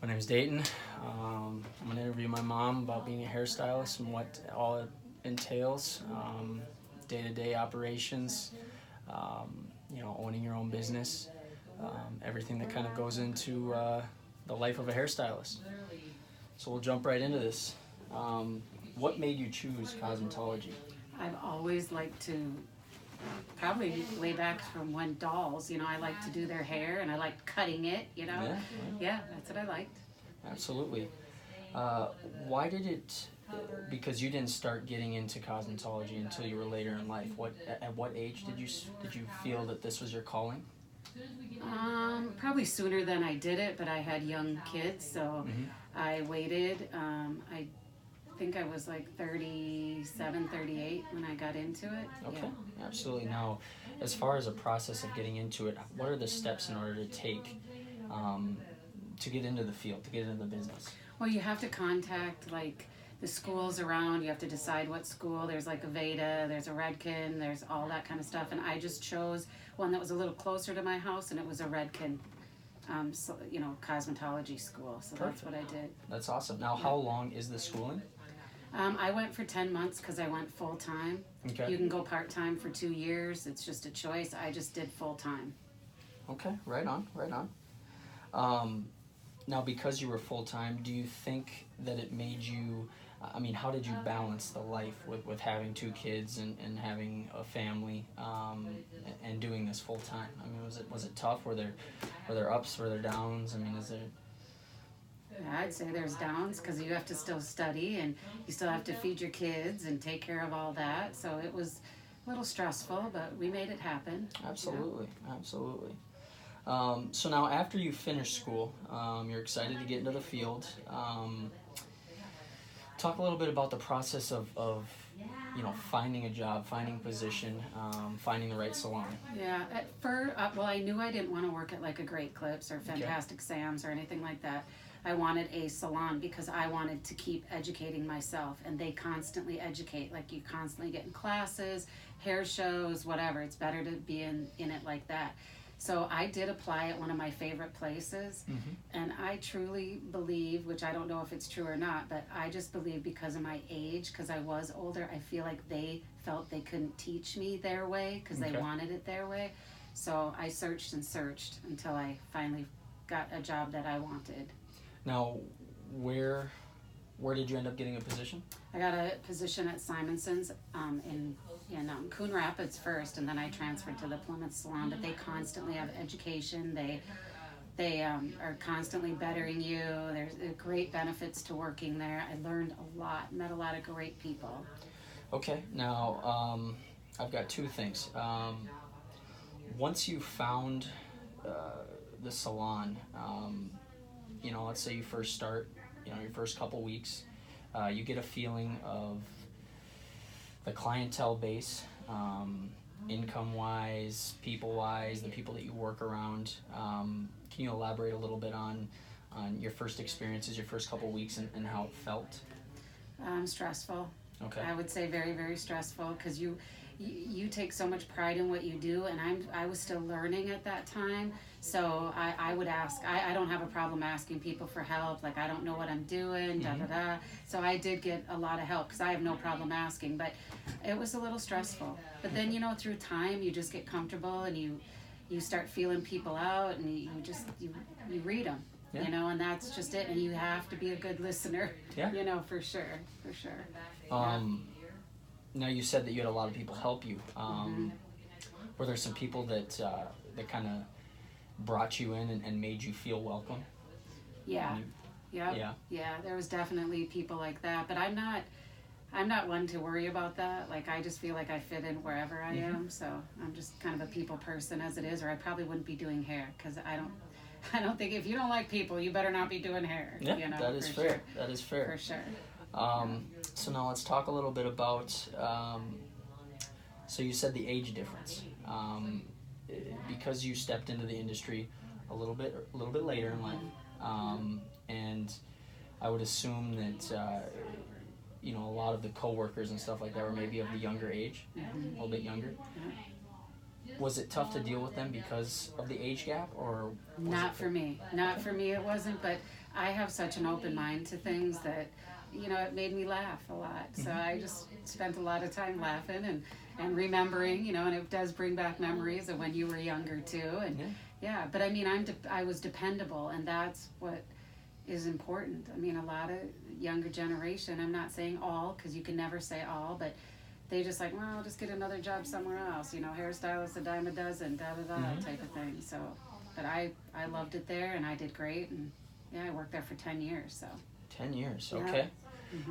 My name's Dayton. I'm going to interview my mom about being a hairstylist and what all it entails, day-to-day operations, owning your own business, everything that kind of goes into the life of a hairstylist. So we'll jump right into this. What made you choose cosmetology? I've always liked to, probably way back from when dolls, I liked to do their hair and I liked cutting it, Yeah, that's what I liked. Absolutely. Why did it, because you didn't start getting into cosmetology until you were later in life. At what age did you feel that this was your calling? Probably sooner than I did it, but I had young kids, so I waited. I think I was like 37, 38 when I got into it. Okay, Yeah. absolutely. Now, as far as a process of getting into it, what are the steps in order to take to get into the field, to get into the business? Well, you have to contact like the schools around. You have to decide what school. There's like a Veda, there's a Redken, there's all that kind of stuff. And I just chose one that was a little closer to my house, and it was a Redken, cosmetology school. So Perfect. That's what I did. That's awesome. Now, how long is the schooling? I went for 10 months because I went full time. Okay. You can go part time for 2 years. It's just a choice. I just did full time. Okay, right on. Now, because you were full-time, do you think that it made you, how did you balance the life with having 2 kids and having a family and doing this full-time? Was it tough? Were there ups, were there downs? Is there... Yeah, I'd say there's downs because you have to still study and you still have to feed your kids and take care of all that. So it was a little stressful, but we made it happen. Absolutely. So now after you finish school, you're excited to get into the field. Talk a little bit about the process of finding a job, finding a position, finding the right salon. Yeah, at first, I knew I didn't want to work at like a Great Clips or Fantastic Sam's or anything like that. I wanted a salon because I wanted to keep educating myself, and they constantly educate. Like you constantly get in classes, hair shows, whatever. It's better to be in it like that. So I did apply at one of my favorite places, and I truly believe, which I don't know if it's true or not, but I just believe because of my age, because I was older, I feel like they felt they couldn't teach me their way because they wanted it their way. So I searched and searched until I finally got a job that I wanted. Now, where did you end up getting a position? I got a position at Simonson's in Coon Rapids first, and then I transferred to the Plymouth Salon. But they constantly have education. They are constantly bettering you. There's great benefits to working there. I learned a lot, met a lot of great people. Okay, now I've got 2 things. Once you found the salon, let's say you first start, your first couple weeks, you get a feeling of the clientele base, income-wise, people-wise, the people that you work around. Can you elaborate a little bit on your first experiences, your first couple weeks, and how it felt? Stressful. Okay. I would say very, very stressful because you take so much pride in what you do, and I was still learning at that time. So I would ask. I don't have a problem asking people for help. Like I don't know what I'm doing. So I did get a lot of help because I have no problem asking. But it was a little stressful. But then through time you just get comfortable and you start feeling people out and you read them. Yeah. And that's just it. And you have to be a good listener. Yeah. For sure. Now you said that you had a lot of people help you. Were there some people that kind of brought you in and made you feel welcome? Yeah. There was definitely people like that, but I'm not one to worry about that. Like I just feel like I fit in wherever I am, so I'm just kind of a people person as it is, or I probably wouldn't be doing hair because I don't think if you don't like people, you better not be doing hair. Yeah, that is fair. Sure. That is fair. For sure. So now let's talk a little bit about, so you said the age difference. Because you stepped into the industry a little bit later in life, and I would assume that, a lot of the coworkers and stuff like that were maybe of the younger age, a little bit younger. Was it tough to deal with them because of the age gap, or was Not it for me. Not for me, it wasn't, but I have such an open mind to things that, it made me laugh a lot. So I just spent a lot of time laughing and remembering, and it does bring back memories of when you were younger too. And yeah, but I mean, I was dependable, and that's what is important. I mean, a lot of younger generation, I'm not saying all, because you can never say all, but they just like, well, I'll just get another job somewhere else, hairstylist, a dime a dozen, type of thing. So, but I loved it there, and I did great, and yeah, I worked there for 10 years, so. 10 years, Yeah. okay.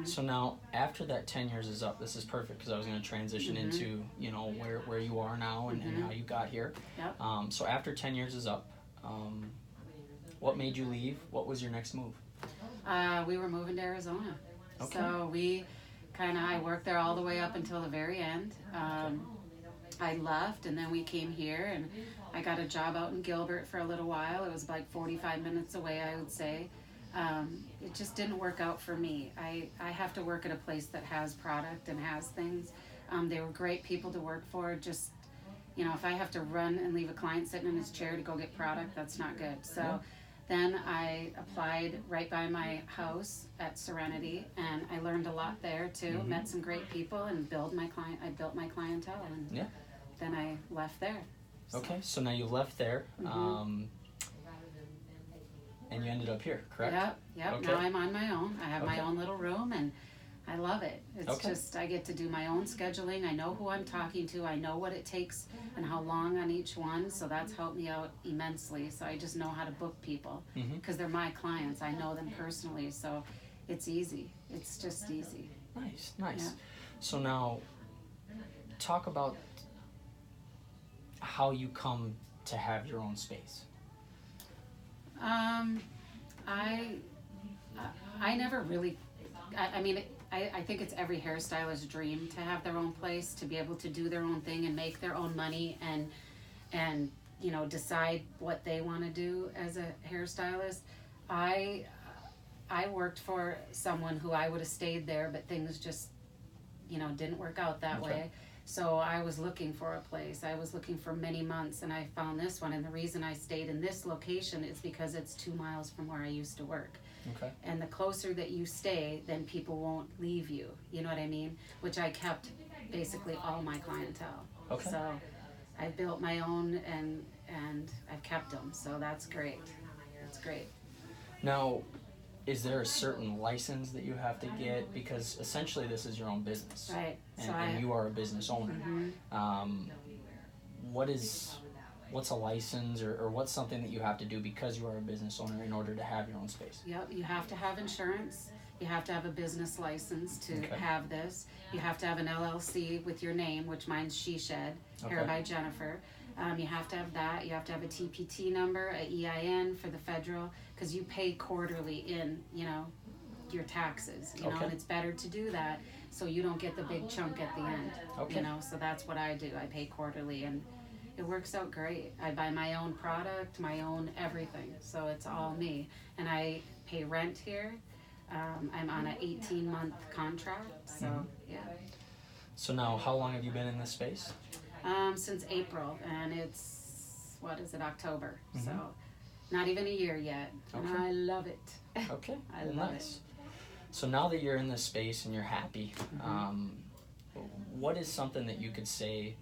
So now, after that 10 years is up, this is perfect, because I was going to transition into, where you are now and how you got here. Yep. So after 10 years is up, what made you leave? What was your next move? We were moving to Arizona. Okay. So I worked there all the way up until the very end. I left, and then we came here, and I got a job out in Gilbert for a little while. It was like 45 minutes away, I would say. It just didn't work out for me. I have to work at a place that has product and has things. They were great people to work for. Just, if I have to run and leave a client sitting in his chair to go get product, that's not good. So then I applied right by my house at Serenity, and I learned a lot there too. Met some great people and I built my clientele, and then I left there. So. Okay, so now you left there. And you ended up here, correct? Yep. Okay. Now I'm on my own. I have my own little room, and I love it. It's just, I get to do my own scheduling. I know who I'm talking to. I know what it takes and how long on each one. So that's helped me out immensely. So I just know how to book people because they're my clients. I know them personally. So it's easy. It's just easy. Nice. Yeah. So now, talk about how you come to have your own space. I never really, I think it's every hairstylist's dream to have their own place, to be able to do their own thing and make their own money and decide what they want to do as a hairstylist. I worked for someone who I would have stayed there, but things just, didn't work out that way. So I was looking for a place. I was looking for many months, and I found this one. And the reason I stayed in this location is because it's 2 miles from where I used to work. Okay. And the closer that you stay, then people won't leave you. You know what I mean? Which I kept basically all my clientele. Okay. So I built my own, and I've kept them. So that's great. That's great. Now, is there a certain license that you have to get? Because essentially this is your own business. Right. And you are a business owner. What's a license or what's something that you have to do because you are a business owner in order to have your own space? Yep, you have to have insurance. You have to have a business license to have this. You have to have an LLC with your name, which mine's She Shed, Hair by Jenniffer. You have to have that. You have to have a TPT number, a EIN for the federal, because you pay quarterly in, your taxes, and it's better to do that so you don't get the big chunk at the end, so that's what I do. I pay quarterly, and it works out great. I buy my own product, my own everything, so it's all me, and I pay rent here. I'm on an 18-month contract, so yeah. So now, how long have you been in this space? Since April, and it's, October, so not even a year yet, and I love it. Okay, I love it. So now that you're in this space and you're happy, what is something that you could say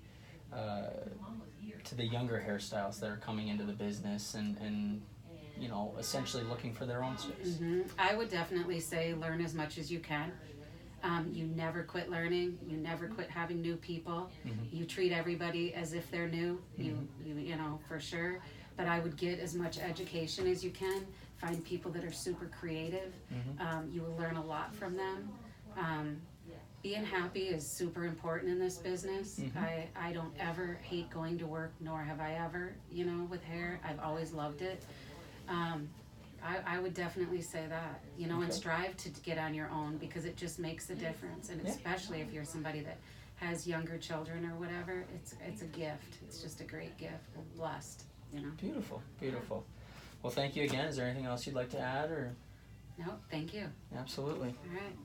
to the younger hairstylists that are coming into the business and essentially looking for their own space? I would definitely say learn as much as you can. You never quit learning. You never quit having new people. You treat everybody as if they're new. You for sure. But I would get as much education as you can. Find people that are super creative. You will learn a lot from them. Being happy is super important in this business. I don't ever hate going to work, nor have I ever, with hair. I've always loved it. I would definitely say that, and strive to get on your own, because it just makes a difference. And especially if you're somebody that has younger children or whatever, it's a gift. It's just a great gift. We're blessed, Beautiful. Well, thank you again. Is there anything else you'd like to add, or? No, thank you. Absolutely. All right.